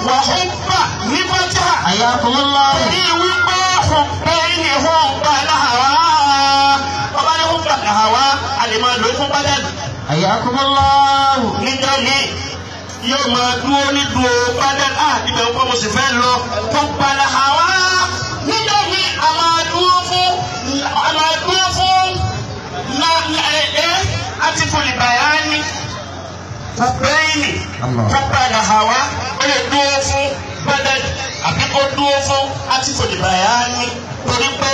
wàhùnbà ní bàtà. Ayakumullah. èyí wípé ọ̀pẹ́ ní hùnbà làhàwá. ọba ní hùnbà làhàwá àlè máa lò fún bàdàdì. Ayakumullah. nígbà ní yóò máa dúró ní dúró bàdàdì. ibẹ̀ ń kọ́ mo sì fẹ́ lọ. hùnbà làhàwá. nígbà ní a máa dúró fún àti fúnni bàyání. Fúnbẹ́ẹ̀nì fúnpadà hàwá ó lè dúró fún bàdàdì àbí kó dúró fún àti fúnni bàyání torí pé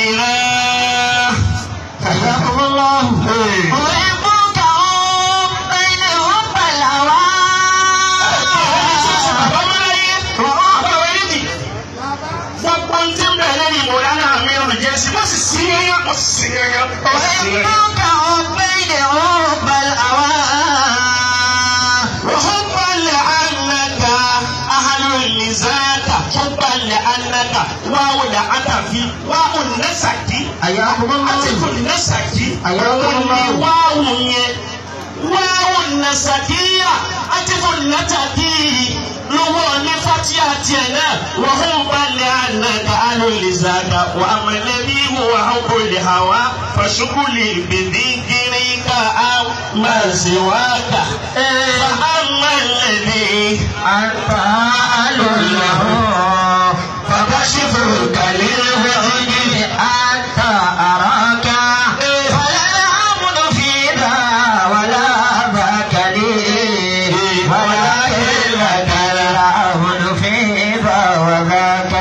ìran. Ayakumullah. Òyìnbóka ó bẹ́ẹ̀ni ó pẹ̀lá wá. Bàbá Máláyé ọ̀pọ̀ ẹ̀yẹ́dì gbogbo ń tí ń bẹ̀rẹ̀ ní ìwòrán náà mi ò jẹ́ sí wọ́n sì sí yẹ́yẹ́ wọ́n sì sí yẹ́yẹ́. Òyìnbóka ó bẹ́ẹ̀ni ó pẹ̀lá wá. حبا لأنك أهل لذاك حبا لأنك واو لعطف واو النسك Ayakumullah. عطف النسك Ayakumullah. واو النسكية عطف النتكي لو نفتياتنا وحبا لأنك أهل لذاك وأما الذي هو حب الهوى فشكلي بذكرك أو ما سواك فأما الذي أنت أهل له فكشفك للوعد أنت أراك فلا الأمن في ذا ولا ذاك لي ولكن لك الأمن في ذا وذاك.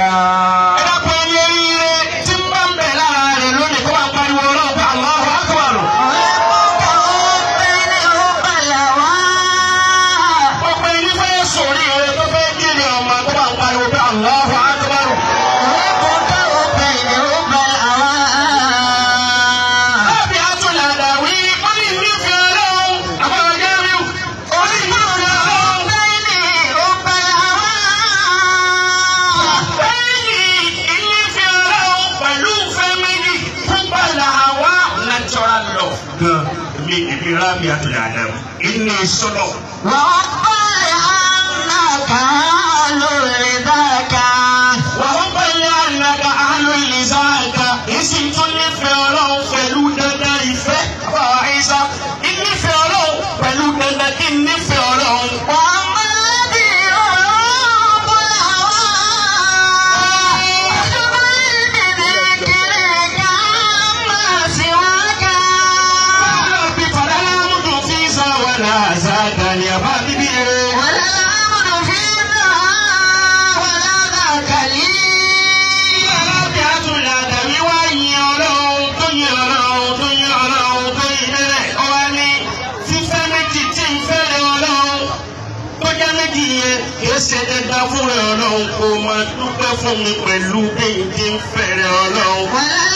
إني صلو وأقبل أنك أهل لذاك وأقبل لأنك أهل لذاك اسم تنفي ولو فلودا دارفة وعيسى إني في ولو فلودا إني في ولو وأما الذي يراب الهوى فشغل بذكرك عما سواك. ربي فلا أمد في ولا زاد يا حبيبي ولا الأمن في ذا ولا ذاك لي. Ṣe dandan fún ẹ Ọlọ́run kó máa dúpẹ́ fún mi pẹ̀lú bí n ti ń fẹ́rẹ̀ Ọlọ́run.